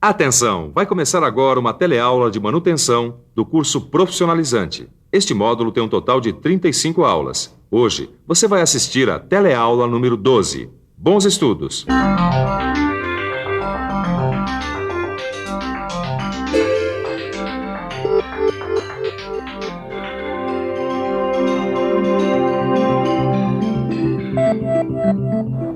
Atenção! Vai começar agora uma teleaula de manutenção do curso Profissionalizante. Este módulo tem um total de 35 aulas. Hoje, você vai assistir a teleaula número 12. Bons estudos!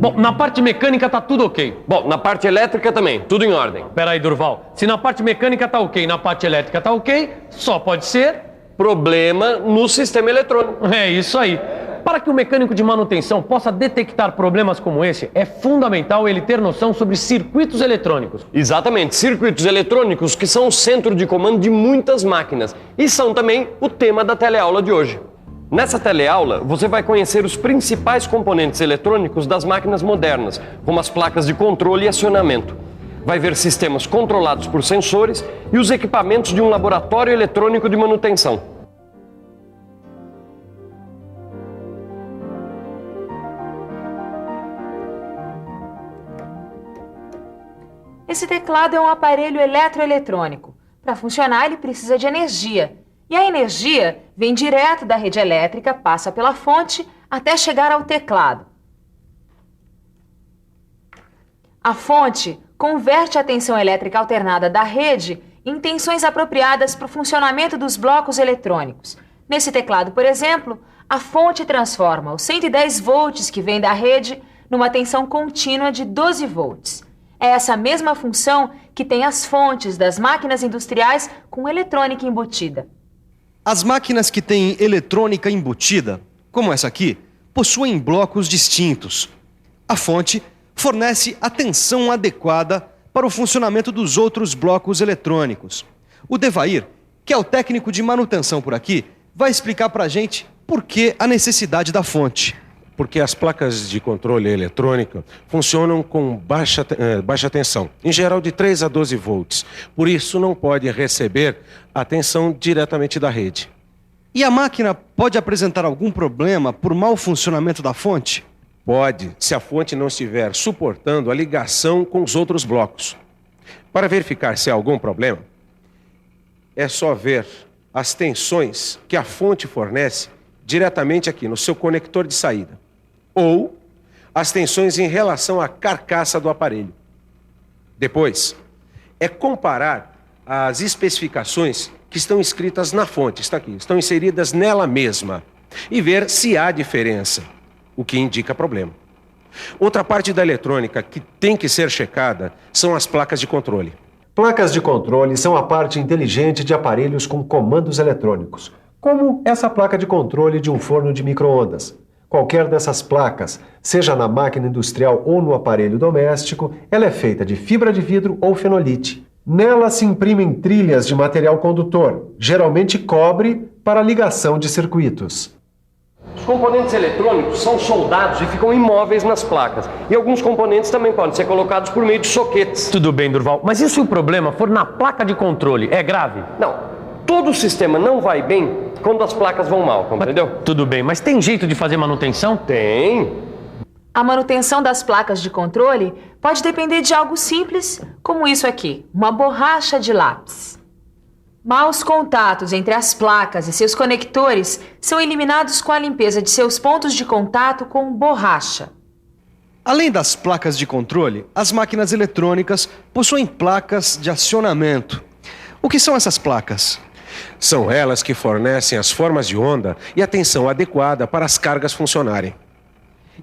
Bom, na parte mecânica tá tudo ok. Bom, na parte elétrica também, tudo em ordem. Peraí, Durval. Se na parte mecânica tá ok, na parte elétrica tá ok, só pode ser... Problema no sistema eletrônico. É isso aí. Para que o mecânico de manutenção possa detectar problemas como esse, é fundamental ele ter noção sobre circuitos eletrônicos. Exatamente, circuitos eletrônicos que são o centro de comando de muitas máquinas e são também o tema da teleaula de hoje. Nessa teleaula, você vai conhecer os principais componentes eletrônicos das máquinas modernas, como as placas de controle e acionamento. Vai ver sistemas controlados por sensores e os equipamentos de um laboratório eletrônico de manutenção. Esse teclado é um aparelho eletroeletrônico. Para funcionar, ele precisa de energia. E a energia vem direto da rede elétrica, passa pela fonte até chegar ao teclado. A fonte converte a tensão elétrica alternada da rede em tensões apropriadas para o funcionamento dos blocos eletrônicos. Nesse teclado, por exemplo, a fonte transforma os 110 volts que vem da rede numa tensão contínua de 12 volts. É essa mesma função que tem as fontes das máquinas industriais com eletrônica embutida. As máquinas que têm eletrônica embutida, como essa aqui, possuem blocos distintos. A fonte fornece a tensão adequada para o funcionamento dos outros blocos eletrônicos. O Devair, que é o técnico de manutenção por aqui, vai explicar para a gente por que a necessidade da fonte. Porque as placas de controle eletrônico funcionam com baixa tensão, em geral de 3 a 12 volts. Por isso não pode receber a tensão diretamente da rede. E a máquina pode apresentar algum problema por mau funcionamento da fonte? Pode, se a fonte não estiver suportando a ligação com os outros blocos. Para verificar se há algum problema, é só ver as tensões que a fonte fornece diretamente aqui no seu conector de saída, ou as tensões em relação à carcaça do aparelho. Depois, é comparar as especificações que estão escritas na fonte, está aqui, estão inseridas nela mesma, e ver se há diferença, o que indica problema. Outra parte da eletrônica que tem que ser checada são as placas de controle. Placas de controle são a parte inteligente de aparelhos com comandos eletrônicos, como essa placa de controle de um forno de micro-ondas. Qualquer dessas placas, seja na máquina industrial ou no aparelho doméstico, ela é feita de fibra de vidro ou fenolite. Nela se imprimem trilhas de material condutor, geralmente cobre, para ligação de circuitos. Os componentes eletrônicos são soldados e ficam imóveis nas placas. E alguns componentes também podem ser colocados por meio de soquetes. Tudo bem, Durval. Mas e se o problema for na placa de controle? É grave? Não. Todo o sistema não vai bem quando as placas vão mal, compreendeu? Tudo bem, mas tem jeito de fazer manutenção? Tem. A manutenção das placas de controle pode depender de algo simples, como isso aqui, uma borracha de lápis. Maus contatos entre as placas e seus conectores são eliminados com a limpeza de seus pontos de contato com borracha. Além das placas de controle, as máquinas eletrônicas possuem placas de acionamento. O que são essas placas? São elas que fornecem as formas de onda e a tensão adequada para as cargas funcionarem.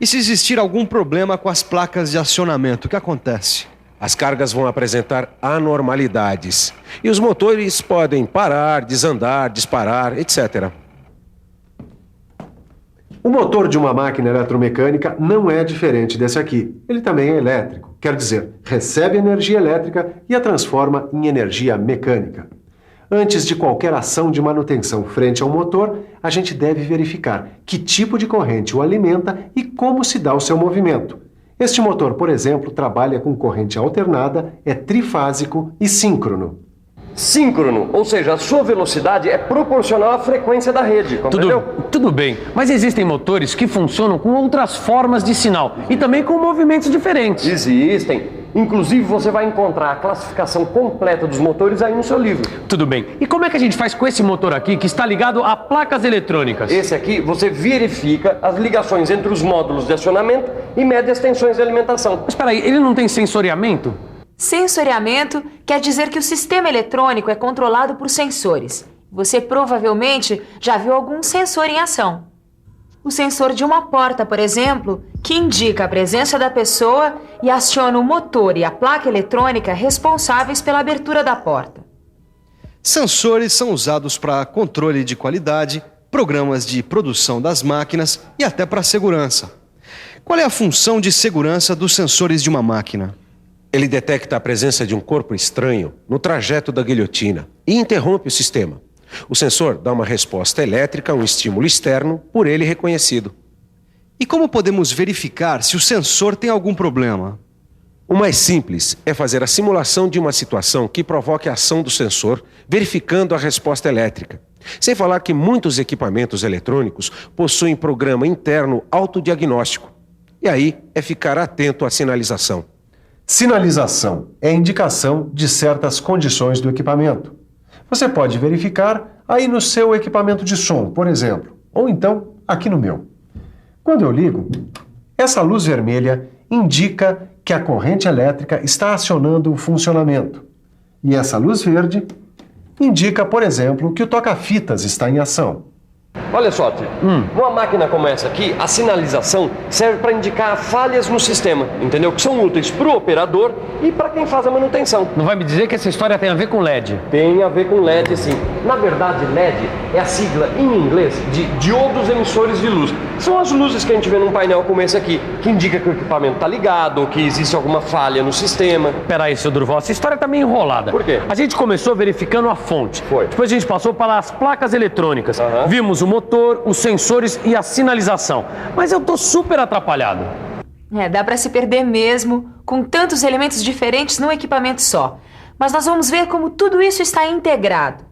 E se existir algum problema com as placas de acionamento, o que acontece? As cargas vão apresentar anormalidades e os motores podem parar, desandar, disparar, etc. O motor de uma máquina eletromecânica não é diferente desse aqui. Ele também é elétrico, quer dizer, recebe energia elétrica e a transforma em energia mecânica. Antes de qualquer ação de manutenção frente ao motor, a gente deve verificar que tipo de corrente o alimenta e como se dá o seu movimento. Este motor, por exemplo, trabalha com corrente alternada, é trifásico e síncrono. Síncrono, ou seja, a sua velocidade é proporcional à frequência da rede, compreendeu? Tudo bem, mas existem motores que funcionam com outras formas de sinal e também com movimentos diferentes. Existem. Inclusive, você vai encontrar a classificação completa dos motores aí no seu livro. Tudo bem. E como é que a gente faz com esse motor aqui que está ligado a placas eletrônicas? Esse aqui, você verifica as ligações entre os módulos de acionamento e mede as tensões de alimentação. Mas espera aí, ele não tem sensoriamento? Sensoriamento quer dizer que o sistema eletrônico é controlado por sensores. Você provavelmente já viu algum sensor em ação. O sensor de uma porta, por exemplo, que indica a presença da pessoa e aciona o motor e a placa eletrônica responsáveis pela abertura da porta. Sensores são usados para controle de qualidade, programas de produção das máquinas e até para segurança. Qual é a função de segurança dos sensores de uma máquina? Ele detecta a presença de um corpo estranho no trajeto da guilhotina e interrompe o sistema. O sensor dá uma resposta elétrica a um estímulo externo por ele reconhecido. E como podemos verificar se o sensor tem algum problema? O mais simples é fazer a simulação de uma situação que provoque a ação do sensor, verificando a resposta elétrica. Sem falar que muitos equipamentos eletrônicos possuem programa interno autodiagnóstico. E aí é ficar atento à sinalização. Sinalização é indicação de certas condições do equipamento. Você pode verificar aí no seu equipamento de som, por exemplo, ou então aqui no meu. Quando eu ligo, essa luz vermelha indica que a corrente elétrica está acionando o funcionamento. E essa luz verde indica, por exemplo, que o toca-fitas está em ação. Olha só, tio. Numa máquina como essa aqui, a sinalização serve para indicar falhas no sistema, entendeu? Que são úteis para o operador e para quem faz a manutenção. Não vai me dizer que essa história tem a ver com LED? Tem a ver com LED, sim. Na verdade, LED é a sigla em inglês de diodos emissores de luz. São as luzes que a gente vê num painel como esse aqui, que indica que o equipamento está ligado ou que existe alguma falha no sistema. Peraí, seu Durval, essa história tá meio enrolada. Por quê? A gente começou verificando a fonte. Foi. Depois a gente passou para as placas eletrônicas. Aham. Vimos o motor, os sensores e a sinalização. Mas eu tô super atrapalhado. Dá para se perder mesmo, com tantos elementos diferentes num equipamento só. Mas nós vamos ver como tudo isso está integrado.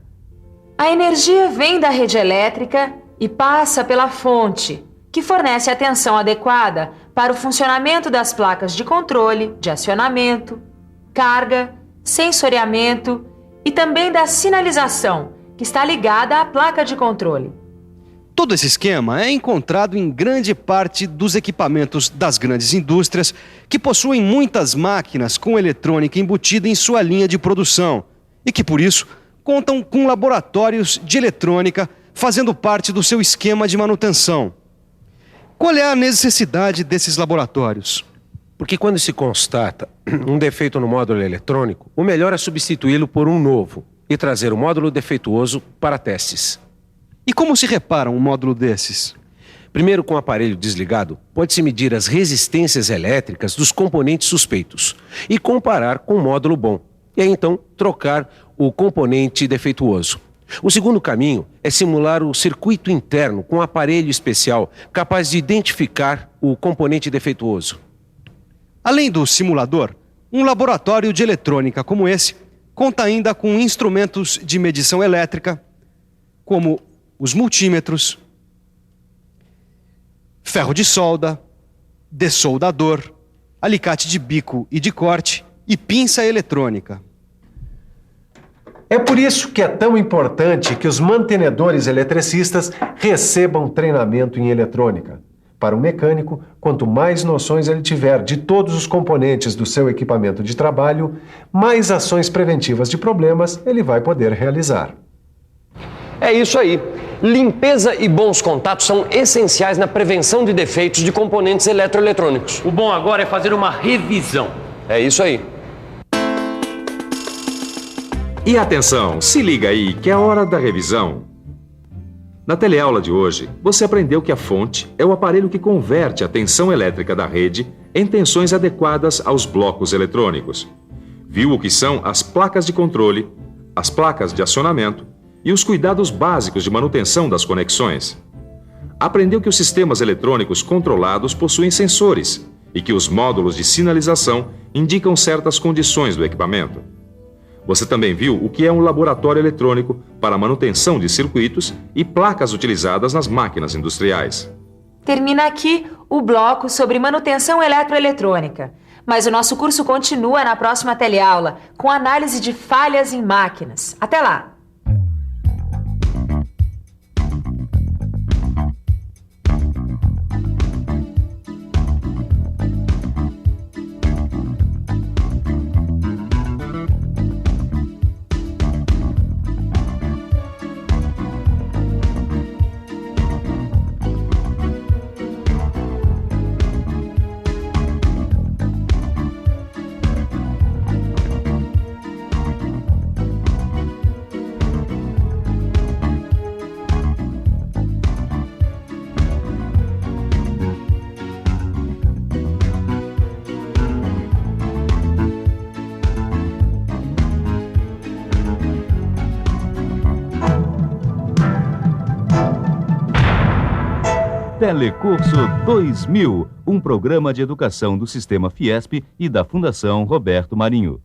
A energia vem da rede elétrica e passa pela fonte, que fornece a tensão adequada para o funcionamento das placas de controle, de acionamento, carga, sensoriamento e também da sinalização, que está ligada à placa de controle. Todo esse esquema é encontrado em grande parte dos equipamentos das grandes indústrias que possuem muitas máquinas com eletrônica embutida em sua linha de produção e que, por isso, contam com laboratórios de eletrônica fazendo parte do seu esquema de manutenção. Qual é a necessidade desses laboratórios? Porque quando se constata um defeito no módulo eletrônico, o melhor é substituí-lo por um novo e trazer o módulo defeituoso para testes. E como se repara um módulo desses? Primeiro, com o aparelho desligado, pode-se medir as resistências elétricas dos componentes suspeitos e comparar com o módulo bom. E aí, então, trocar o componente defeituoso. O segundo caminho é simular o circuito interno com um aparelho especial capaz de identificar o componente defeituoso. Além do simulador, um laboratório de eletrônica como esse conta ainda com instrumentos de medição elétrica, como os multímetros, ferro de solda, dessoldador, alicate de bico e de corte e pinça eletrônica. É por isso que é tão importante que os mantenedores eletricistas recebam treinamento em eletrônica. Para o mecânico, quanto mais noções ele tiver de todos os componentes do seu equipamento de trabalho, mais ações preventivas de problemas ele vai poder realizar. É isso aí. Limpeza e bons contatos são essenciais na prevenção de defeitos de componentes eletroeletrônicos. O bom agora é fazer uma revisão. É isso aí. E atenção, se liga aí que é a hora da revisão. Na teleaula de hoje, você aprendeu que a fonte é o aparelho que converte a tensão elétrica da rede em tensões adequadas aos blocos eletrônicos. Viu o que são as placas de controle, as placas de acionamento e os cuidados básicos de manutenção das conexões. Aprendeu que os sistemas eletrônicos controlados possuem sensores e que os módulos de sinalização indicam certas condições do equipamento. Você também viu o que é um laboratório eletrônico para a manutenção de circuitos e placas utilizadas nas máquinas industriais. Termina aqui o bloco sobre manutenção eletroeletrônica. Mas o nosso curso continua na próxima teleaula, com análise de falhas em máquinas. Até lá! Telecurso 2000, um programa de educação do Sistema Fiesp e da Fundação Roberto Marinho.